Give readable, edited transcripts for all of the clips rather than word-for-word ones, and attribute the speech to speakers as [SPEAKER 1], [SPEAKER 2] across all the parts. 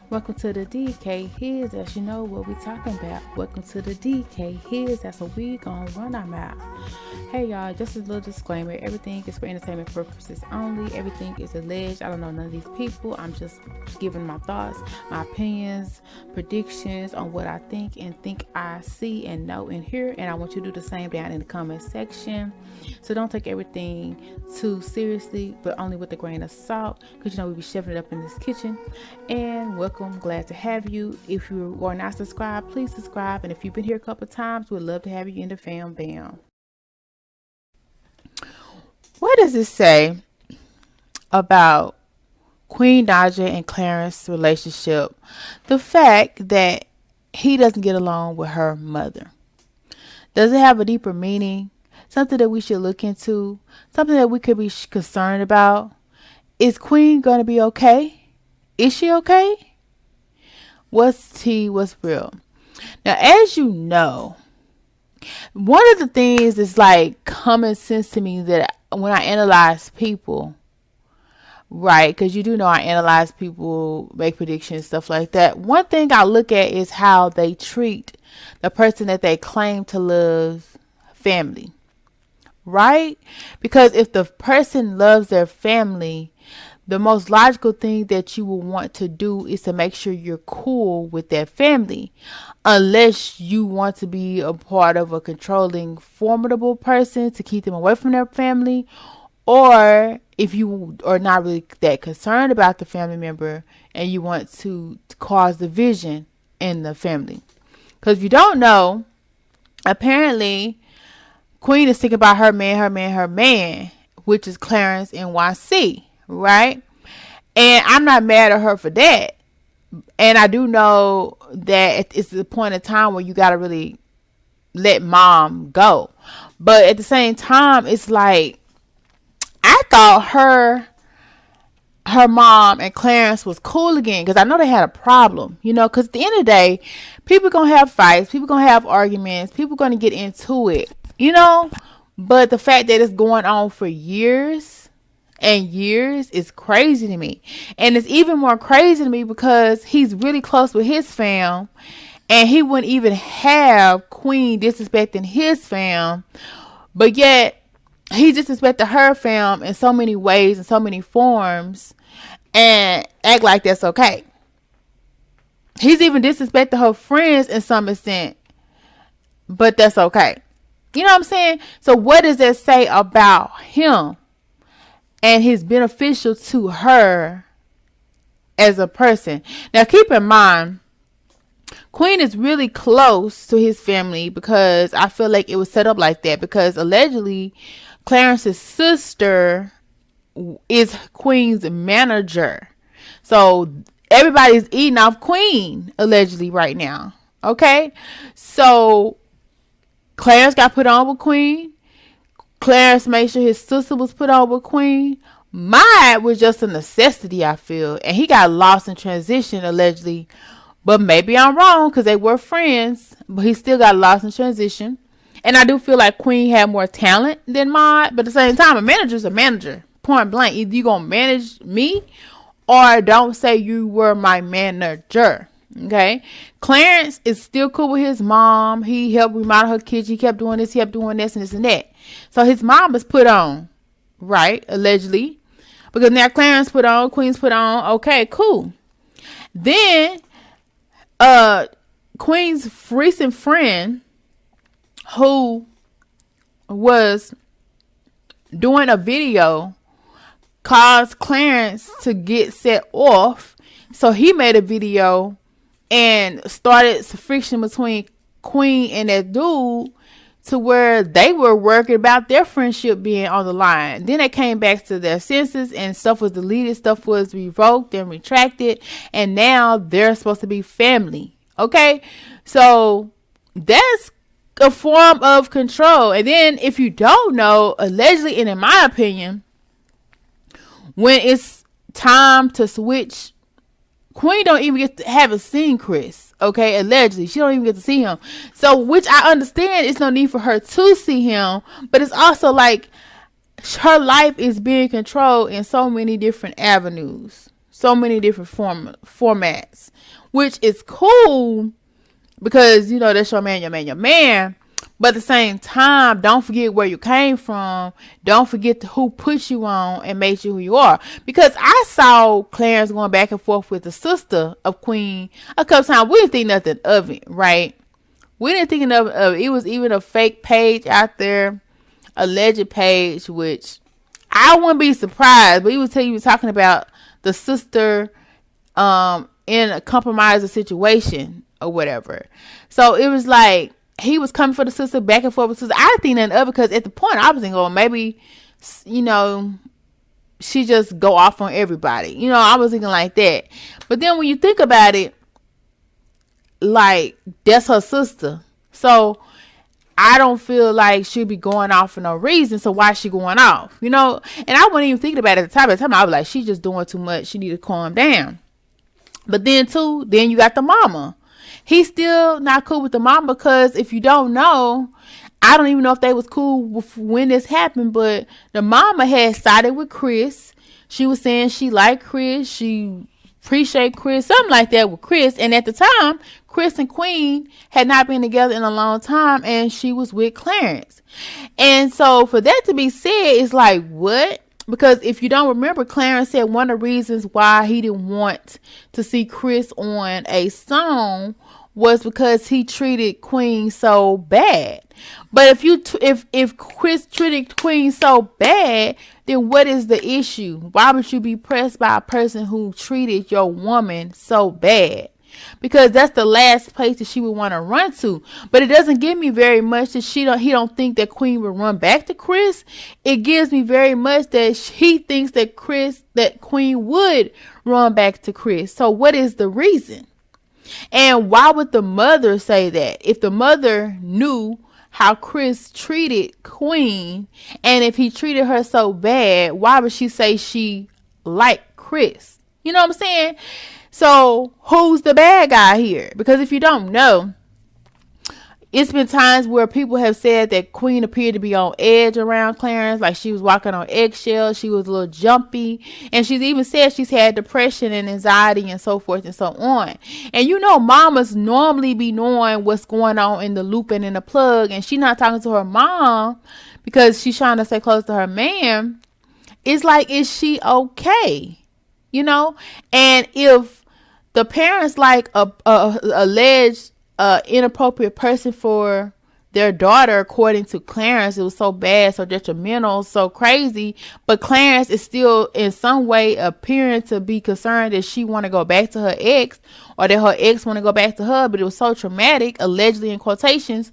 [SPEAKER 1] Welcome to the DK His, as you know what we talking about. Welcome to the DK His, that's what we gonna run our mouth. Hey y'all, just a little disclaimer. Everything is for entertainment purposes only. Everything is alleged. I don't know none of these people. I'm just giving my thoughts, my opinions, predictions on what I think and think I see and know and hear. And I want you to do the same down in the comment section. So don't take everything too seriously, but only with a grain of salt, because you know we be shoving it up in this kitchen. And welcome, glad to have you. If you are not subscribed, please subscribe. And if you've been here a couple of times, we'd love to have you in the fam bam. What does it say about Queen Naja and Clarence's relationship? The fact that he doesn't get along with her mother. Does it have a deeper meaning? Something that we should look into? Something that we could be concerned about? Is Queen going to be okay? Is she okay? What's tea? What's real? Now, as you know, one of the things that's like common sense to me that when I analyze people, right, because you do know I analyze people, make predictions, stuff like that. One thing I look at is how they treat the person that they claim to love, family, right? Because if the person loves their family, the most logical thing that you will want to do is to make sure you're cool with that family, unless you want to be a part of a controlling, formidable person to keep them away from their family, or if you are not really that concerned about the family member and you want to cause division in the family. Because if you don't know, apparently Queen is thinking about her man, which is Clarence and YC. Right? And I'm not mad at her for that. And I do know that it's the point in time where you got to really let mom go. But at the same time, it's like, I thought her mom and Clarence was cool again, because I know they had a problem, because at the end of the day, people going to have fights, people going to have arguments, people going to get into it, but the fact that it's going on for years and years is crazy to me. And it's even more crazy to me because he's really close with his fam, and he wouldn't even have Queen disrespecting his fam, but yet he disrespected her fam in so many ways, in so many forms, and act like that's okay. He's even disrespected her friends in some extent, but that's okay. You know what I'm saying? So what does that say about him and his beneficial to her as a person? Now, keep in mind, Queen is really close to his family, because I feel like it was set up like that, because allegedly Clarence's sister is Queen's manager. So everybody's eating off Queen allegedly right now. Okay? So Clarence got put on with Queen. Clarence made sure his sister was put on with Queen. Mine was just a necessity, I feel. And he got lost in transition, allegedly. But maybe I'm wrong, because they were friends. But he still got lost in transition. And I do feel like Queen had more talent than Maud. But at the same time, a manager's a manager. Point blank. Either you going to manage me, or don't say you were my manager. Okay? Clarence is still cool with his mom. He helped remodel her kitchen. He kept doing this. He kept doing this and this and that. So his mom was put on, right? Allegedly. Because now Clarence put on, Queen's put on. Okay, cool. Then, Queen's recent friend, who was doing a video, caused Clarence to get set off. So he made a video and started some friction between Queen and that dude, to where they were worried about their friendship being on the line. Then they came back to their senses, and stuff was deleted, stuff was revoked and retracted, and now they're supposed to be family. Okay? So that's a form of control. And then, if you don't know, allegedly, and in my opinion, when it's time to switch, Queen don't even get to have a scene Chris. Okay, allegedly. She don't even get to see him. So, which I understand, it's no need for her to see him. But it's also like her life is being controlled in so many different avenues. so many different formats, which is cool because, you know, that's your man, your man, your man. But at the same time, don't forget where you came from. Don't forget who put you on and made you who you are. Because I saw Clarence going back and forth with the sister of Queen a couple times. We didn't think nothing of it, right? We didn't think of it. It was even a fake page out there, alleged page, which I wouldn't be surprised. But he was talking about the sister in a compromising situation or whatever. So it was like he was coming for the sister, back and forth with the sister. I didn't think nothing of it because at the point I was thinking, oh, maybe, you know, she just go off on everybody. You know, I was thinking like that. But then when you think about it, like, that's her sister. So I don't feel like she'd be going off for no reason. So why is she going off? You know? And I wasn't even thinking about it at the time. At the time, I was like, she's just doing too much. She need to calm down. But then, too, then you got the mama. He's still not cool with the mama because if you don't know, I don't even know if they was cool when this happened, but the mama had sided with Chris. She was saying she liked Chris. She appreciate Chris, something like that with Chris. And at the time, Chris and Queen had not been together in a long time, and she was with Clarence. And so for that to be said, it's like, what? Because if you don't remember, Clarence said one of the reasons why he didn't want to see Chris on a song was because he treated Queen so bad. But if Chris treated Queen so bad, then what is the issue? Why would you be pressed by a person who treated your woman so bad? Because that's the last place that she would want to run to. But it doesn't give me very much that he don't think that Queen would run back to Chris. It gives me very much that he thinks that Queen would run back to Chris. So what is the reason? And why would the mother say that? If the mother knew how Chris treated Queen, and if he treated her so bad, why would she say she liked Chris? You know what I'm saying? So who's the bad guy here? Because if you don't know, it's been times where people have said that Queen appeared to be on edge around Clarence, like she was walking on eggshells, she was a little jumpy, and she's even said she's had depression and anxiety and so forth and so on. And you know, mamas normally be knowing what's going on in the loop and in the plug, and she's not talking to her mom because she's trying to stay close to her man. It's like, is she okay? You know? And if the parents like a alleged inappropriate person for their daughter, according to Clarence, it was so bad, so detrimental, so crazy, but Clarence is still in some way appearing to be concerned that she want to go back to her ex, or that her ex want to go back to her, but it was so traumatic, allegedly in quotations,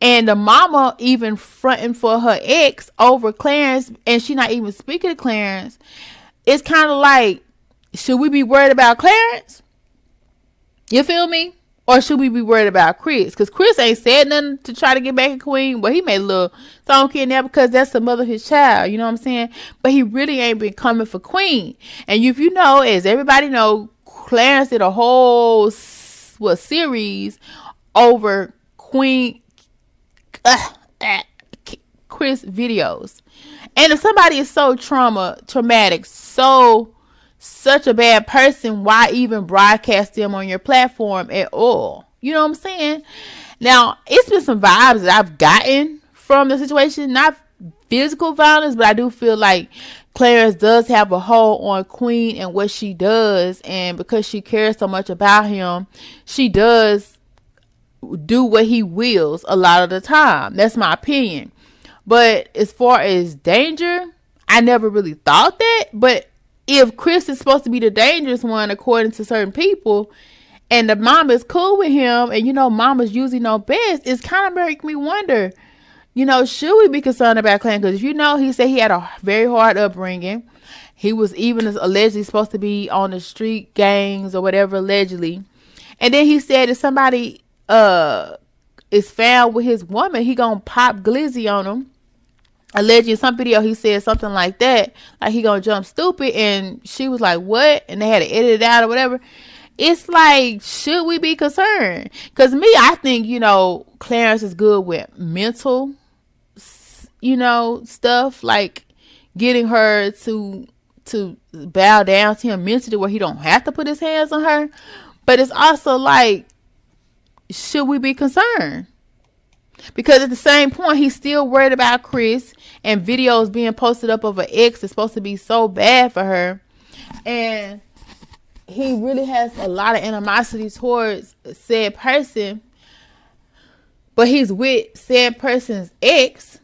[SPEAKER 1] and the mama even fronting for her ex over Clarence, and she not even speaking to Clarence. It's kind of like, should we be worried about Clarence? You feel me? Or should we be worried about Chris? Because Chris ain't said nothing to try to get back at Queen. But he made a little song here now because that's the mother of his child. You know what I'm saying? But he really ain't been coming for Queen. And if you know, as everybody know, Clarence did a whole series over Queen Chris videos. And if somebody is so traumatic, such a bad person, why even broadcast them on your platform at all? You know what I'm saying? Now, it's been some vibes that I've gotten from the situation, not physical violence, but I do feel like Clarence does have a hold on Queen and what she does, and because she cares so much about him, she does do what he wills a lot of the time. That's my opinion. But as far as danger, I never really thought that. But if Chris is supposed to be the dangerous one, according to certain people, and the mom is cool with him, and you know, mamas usually know best, it's kind of make me wonder, you know, should we be concerned about Clarence? Because you know, he said he had a very hard upbringing. He was even allegedly supposed to be on the street gangs or whatever, allegedly. And then he said if somebody is found with his woman, he gonna pop glizzy on him. Allegedly, in some video, he said something like that, like he gonna jump stupid, and she was like, what? And they had to edit it out or whatever. It's like, should we be concerned? Because me, I think, you know, Clarence is good with mental, you know, stuff, like getting her to to bow down to him mentally where he don't have to put his hands on her. But it's also like, should we be concerned? Because at the same point, he's still worried about Chris, and videos being posted up of an ex is supposed to be so bad for her. And he really has a lot of animosity towards said person, but he's with said person's ex,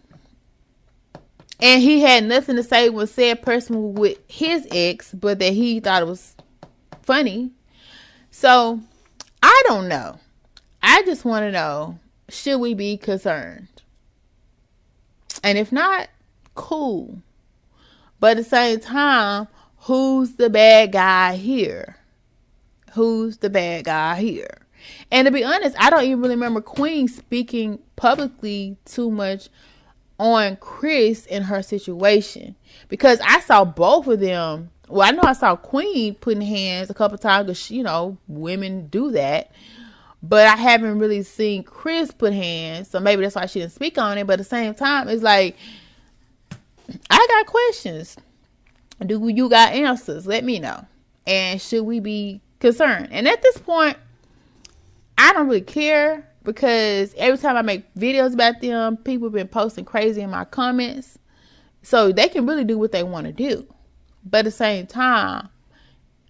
[SPEAKER 1] and he had nothing to say when said person was with his ex, but that he thought it was funny. So I don't know. I just want to know, should we be concerned? And if not, cool. But at the same time, who's the bad guy here? Who's the bad guy here? And to be honest, I don't even really remember Queen speaking publicly too much on Chris and her situation. Because I saw both of them. Well, I know I saw Queen putting hands a couple times because, you know, women do that. But I haven't really seen Chris put hands. So maybe that's why she didn't speak on it. But at the same time, it's like, I got questions. Do you got answers? Let me know. And should we be concerned? And at this point, I don't really care, because every time I make videos about them, people have been posting crazy in my comments. So they can really do what they want to do. But at the same time,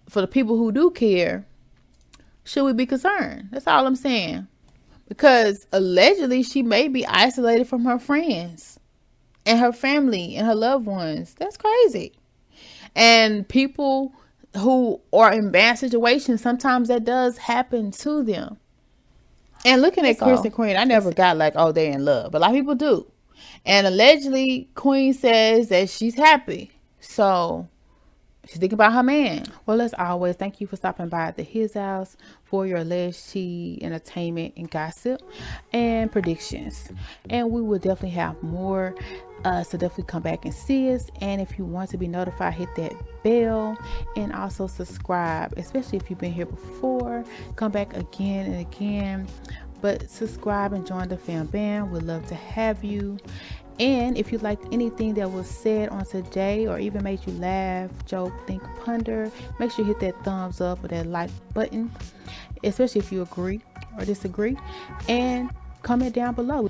[SPEAKER 1] for the people who do care, should we be concerned? That's all I'm saying. Because allegedly she may be isolated from her friends and her family and her loved ones. That's crazy. And people who are in bad situations, sometimes that does happen to them. And looking at Chris and Queen, I never got like, oh, they're in love. But a lot of people do. And allegedly, Queen says that she's happy. So she's thinking about her man. Well, as always, thank you for stopping by at His House for your alleged tea, entertainment, and gossip and predictions. And we will definitely have more. So definitely come back and see us. And if you want to be notified, hit that bell and also subscribe, especially if you've been here before. Come back again and again. But subscribe and join the fam band. We'd love to have you. And if you liked anything that was said on today, or even made you laugh, joke, think, ponder, make sure you hit that thumbs up or that like button, especially if you agree or disagree, and comment down below.